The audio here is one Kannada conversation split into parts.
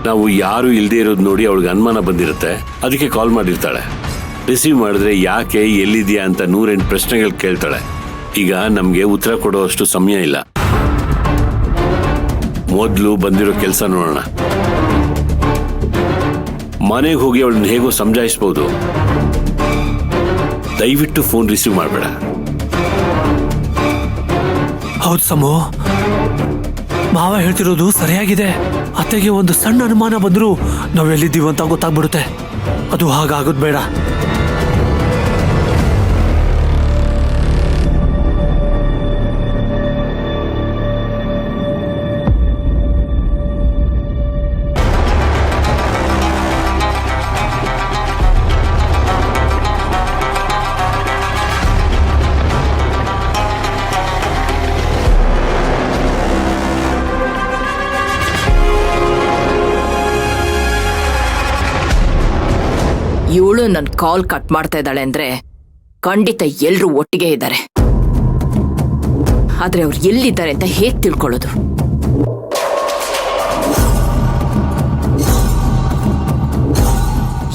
ನಾವು ಯಾರು ಇಲ್ಲದೆ ಇರೋದು ನೋಡಿ ಅವಳಿಗೆ ಅನುಮಾನ ಬಂದಿರುತ್ತೆ, ಅದಕ್ಕೆ ಕಾಲ್ ಮಾಡಿರ್ತಾಳೆ. ರಿಸೀವ್ ಮಾಡಿದ್ರೆ ಯಾಕೆ ಎಲ್ಲಿದ್ಯಾ ಅಂತ 108 ಪ್ರಶ್ನೆಗಳು ಕೇಳ್ತಾಳೆ. ಈಗ ನಮ್ಗೆ ಉತ್ತರ ಕೊಡೋ ಅಷ್ಟು ಸಮಯ ಇಲ್ಲ. ಮೊದಲು ಬಂದಿರೋ ಕೆಲಸ ನೋಡೋಣ. ಮನೆಗೆ ಹೋಗಿ ಅವಳನ್ನ ಹೇಗೋ ಸಮಜಾಯಿಸಬಹುದು. ದಯವಿಟ್ಟು ಫೋನ್ ರಿಸೀವ್ ಮಾಡಬೇಡ. ಹೌದು ಸಮು, ಮಾವ ಹೇಳ್ತಿರೋದು ಸರಿಯಾಗಿದೆ. ಅತ್ತೆಗೆ ಒಂದು ಸಣ್ಣ ಅನುಮಾನ ಬಂದ್ರು ನಾವು ಎಲ್ಲಿದ್ದೀವಿ ಅಂತ ಗೊತ್ತಾಗ್ಬಿಡುತ್ತೆ. ಅದು ಹಾಗಾಗೋದು ಬೇಡ. ಇವಳು ನನ್ನ ಕಾಲ್ ಕಟ್ ಮಾಡ್ತಾ ಇದ್ದಾಳೆ ಅಂದ್ರೆ ಖಂಡಿತ ಎಲ್ರೂ ಒಟ್ಟಿಗೆ ಇದ್ದಾರೆ. ಆದ್ರೆ ಅವ್ರು ಎಲ್ಲಿದ್ದಾರೆ ಅಂತ ಹೇಗ್ ತಿಳ್ಕೊಳ್ಳೋದು?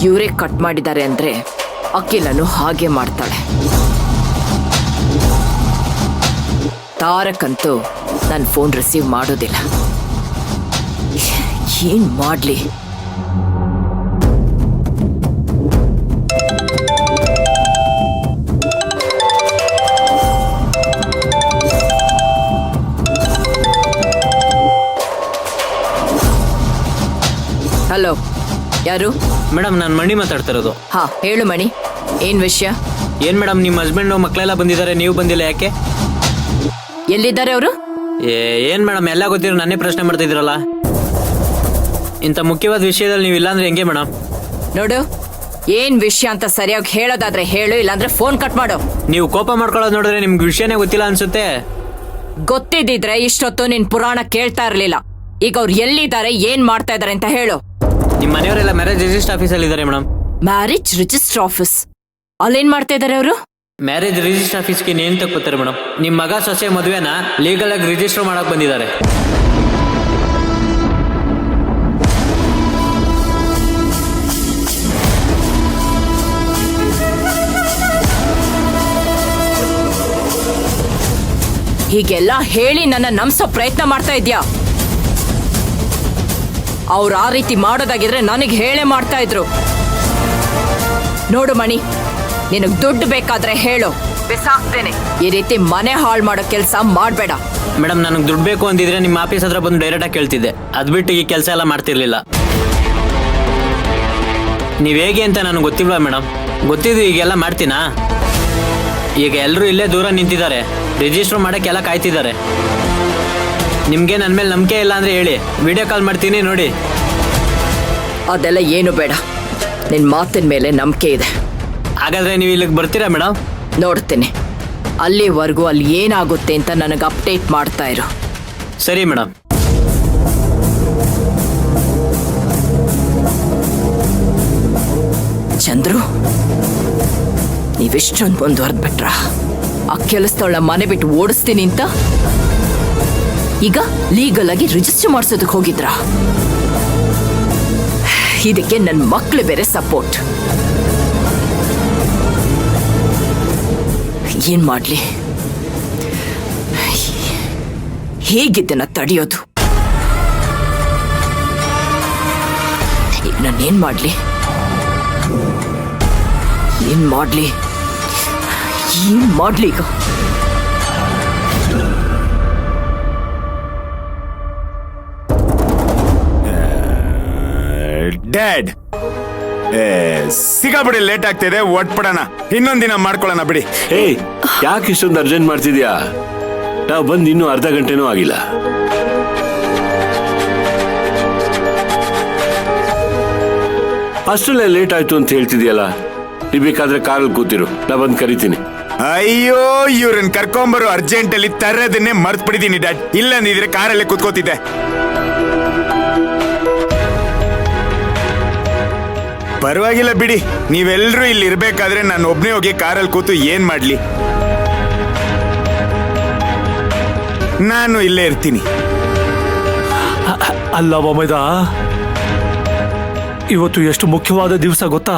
ಇವರೇ ಕಟ್ ಮಾಡಿದ್ದಾರೆ ಅಂದ್ರೆ ಅಖಿಲನು ಹಾಗೆ ಮಾಡ್ತಾಳೆ. ತಾರಕ್ಕಂತೂ ನನ್ನ ಫೋನ್ ರಿಸೀವ್ ಮಾಡೋದಿಲ್ಲ. ಏನ್ ಮಾಡ್ಲಿ? ಹಲೋ, ಯಾರು? ಮೇಡಮ್, ನಾನು ಮಣಿ ಮಾತಾಡ್ತಾ ಇರೋದು. ಹಾ, ಹೇಳು ಮಣಿ, ಏನ್ ವಿಷಯ? ಏನ್ ಮೇಡಮ್, ನಿಮ್ಮ ಹಸ್ಬೆಂಡ್ ಮಕ್ಕಳೆಲ್ಲ ಬಂದಿದ್ದಾರೆ, ನೀವು ಬಂದಿಲ್ಲ ಯಾಕೆ? ಎಲ್ಲಿದ್ದಾರೆ ಅವರು? ಏನ್ ಮೇಡಮ್, ಎಲ್ಲ ಗೊತ್ತಿರೋ ನನ್ನೇ ಪ್ರಶ್ನೆ ಮಾಡ್ತಾ ಇದ್ರಲ್ಲ. ಇಂಥ ಮುಖ್ಯವಾದ ವಿಷಯದಲ್ಲಿ ನೀವು ಇಲ್ಲಾಂದ್ರೆ ಹೆಂಗೆ ಮೇಡಮ್? ನೋಡು, ಏನ್ ವಿಷಯ ಅಂತ ಸರಿಯಾಗಿ ಹೇಳೋದಾದ್ರೆ ಹೇಳು, ಇಲ್ಲಾಂದ್ರೆ ಫೋನ್ ಕಟ್ ಮಾಡು. ನೀವು ಕೋಪ ಮಾಡ್ಕೊಳ್ಳೋದು ನೋಡಿದ್ರೆ ನಿಮ್ಗೆ ವಿಷಯನೇ ಗೊತ್ತಿಲ್ಲ ಅನ್ಸುತ್ತೆ. ಗೊತ್ತಿದ್ದಿದ್ರೆ ಇಷ್ಟೊತ್ತು ನಿನ್ ಪುರಾಣ ಕೇಳ್ತಾ ಇರ್ಲಿಲ್ಲ. ಈಗ ಅವ್ರು ಎಲ್ಲಿದ್ದಾರೆ, ಏನ್ ಮಾಡ್ತಾ ಇದಾರೆ ಅಂತ ಹೇಳು. ನಿಮ್ಮ ಮನೆಯವರೆಲ್ಲ ಮ್ಯಾರೇಜ್ ರಿಜಿಸ್ಟರ್ ಆಫೀಸಲ್ಲಿ ಇದ್ದಾರೆ ಮೇಡಮ್. Marriage register office? ಅಲ್ಲೇನ್ ಮಾಡ್ತಾ ಇದಾರೆ ಅವರು? ಮ್ಯಾರೇಜ್ ರಿಜಿಸ್ಟರ್ ಆಫೀಸ್ಗೆ ಏನ್ ತಕ್ಕೋತಾರೆ ಮೇಡಮ್? ನಿಮ್ಮ ಮಗ ಸೊಸೆ ಮದುವೆನ ಲೀಗಲ್ ಆಗಿ ರಿಜಿಸ್ಟರ್ ಮಾಡಕ್ ಬಂದಿದ್ದಾರೆ. ಹೀಗೆಲ್ಲ ಹೇಳಿ ನನ್ನ ನಂಬಿಸೋ ಪ್ರಯತ್ನ ಮಾಡ್ತಾ ಇದ್ಯಾ? ಅವ್ರು ಆ ರೀತಿ ಮಾಡೋದಾಗಿದ್ರೆ ನನಗೆ ಹೇಳೇ ಮಾಡ್ತಾ ಇದ್ರು. ನೋಡು ಮಣಿ, ನಿನಗ್ ದುಡ್ಡು ಬೇಕಾದ್ರೆ ಹೇಳು, ಬಿಸಾಕ್ತೇನೆ. ಈ ರೀತಿ ಮನೆ ಹಾಳು ಮಾಡೋ ಕೆಲಸ ಮಾಡಬೇಡ. ಮೇಡಮ್, ನನಗೆ ದುಡ್ಡು ಬೇಕು ಅಂದಿದ್ರೆ ನಿಮ್ಮ ಆಫೀಸ್ ಹತ್ರ ಬಂದು ಡೈರೆಕ್ಟ್ ಆಗಿ ಕೇಳ್ತಿದ್ದೆ. ಅದ್ ಬಿಟ್ಟು ಈ ಕೆಲಸ ಎಲ್ಲ ಮಾಡ್ತಿರ್ಲಿಲ್ಲ. ನೀವ್ ಹೇಗೆ ಅಂತ ನನಗೆ ಗೊತ್ತಿಲ್ವಾ ಮೇಡಮ್? ಗೊತ್ತಿದ್ದು ಈಗೆಲ್ಲ ಮಾಡ್ತೀನಾ? ಈಗ ಎಲ್ಲರೂ ಇಲ್ಲೇ ದೂರ ನಿಂತಿದ್ದಾರೆ, ರಿಜಿಸ್ಟರ್ ಮಾಡಕ್ಕೆಲ್ಲ ಕಾಯ್ತಿದ್ದಾರೆ. ನಿಮ್ಗೆ ನನ್ನ ಮೇಲೆ ನಂಬಿಕೆ ಇಲ್ಲ ಅಂದ್ರೆ ಹೇಳಿ, ವಿಡಿಯೋ ಕಾಲ್ ಮಾಡ್ತೀನಿ ನೋಡಿ. ಅದೆಲ್ಲ ಏನು ಬೇಡ, ನಿನ್ ಮಾತಿನ ಮೇಲೆ ನಂಬಿಕೆ ಇದೆ. ಹಾಗಾದ್ರೆ ನೀವು ಇಲ್ಲಿಗೆ ಬರ್ತೀರಾ ಮೇಡಮ್? ನೋಡ್ತೀನಿ. ಅಲ್ಲಿವರೆಗೂ ಅಲ್ಲಿ ಏನಾಗುತ್ತೆ ಅಂತ ನನಗೆ ಅಪ್ಡೇಟ್ ಮಾಡ್ತಾ ಇರು. ಸರಿ ಮೇಡಮ್. ಚಂದ್ರು, ನೀವಿಷ್ಟೊಂದು ಮುಂದುವರೆದ್ಬಿಟ್ರ? ಆ ಕೆಲಸದವಳ ಮನೆ ಬಿಟ್ಟು ಓಡಿಸ್ತೀನಿ ಅಂತ ಈಗ ಲೀಗಲ್ ಆಗಿ ರಿಜಿಸ್ಟರ್ ಮಾಡಿಸೋದಕ್ಕೆ ಹೋಗಿದ್ರ? ಇದಕ್ಕೆ ನನ್ನ ಮಕ್ಕಳು ಬೇರೆ ಸಪೋರ್ಟ್. ಏನ್ ಮಾಡ್ಲಿ? ಹೇಗಿದ್ದನ್ನ ತಡೆಯೋದು? ಈಗ ನಾನೇನ್ ಮಾಡ್ಲಿ? ಏನ್ ಮಾಡ್ಲಿ ಈಗ? ಡ್ಯಾಡ್, ಸಿಗಾಬಿಡಿ, ಲೇಟ್ ಆಗ್ತಿದೆ, ಒಟ್ಬಿಡೋಣ, ಇನ್ನೊಂದಿನ ಮಾಡ್ಕೊಳ್ಳೋಣ ಬಿಡಿ. ಏಯ್, ಯಾಕೆ ಇಷ್ಟೊಂದು ಅರ್ಜೆಂಟ್ ಮಾಡ್ತಿದ್ಯಾ? ನಾವು ಬಂದು ಇನ್ನೂ ಅರ್ಧ ಗಂಟೆನೂ ಆಗಿಲ್ಲ. ಅಷ್ಟರಲ್ಲೇ ಲೇಟ್ ಆಯ್ತು ಅಂತ ಹೇಳ್ತಿದ್ಯಲ್ಲ. ನೀ ಬೇಕಾದ್ರೆ ಕಾರಲ್ಲಿ ಕೂತಿರು, ನಾ ಬಂದು ಕರಿತೀನಿ. ಅಯ್ಯೋ, ಇವ್ರನ್ನ ಕರ್ಕೊಂಬರೋ ಅರ್ಜೆಂಟ್ ಅಲ್ಲಿ ತರದನ್ನೇ ಮರ್ತ್ ಬಿಡಿದೀನಿ ಡ್ಯಾಡ್. ಇಲ್ಲ ಅಂದಿದ್ರೆ ಕಾರಲ್ಲೇ ಕೂತ್ಕೋತಿದ್ದೆ. ಪರವಾಗಿಲ್ಲ ಬಿಡಿ, ನೀವೆಲ್ಲರೂ ಇಲ್ಲಿ ಇರ್ಬೇಕಾದ್ರೆ ನಾನು ಒಬ್ನೇ ಹೋಗಿ ಕಾರಲ್ಲಿ ಕೂತು ಏನ್ ಮಾಡ್ಲಿ? ನಾನು ಇಲ್ಲೇ ಇರ್ತೀನಿ. ಅಲ್ಲ ಬೊಮ್ಮದ, ಇವತ್ತು ಎಷ್ಟು ಮುಖ್ಯವಾದ ದಿವಸ ಗೊತ್ತಾ?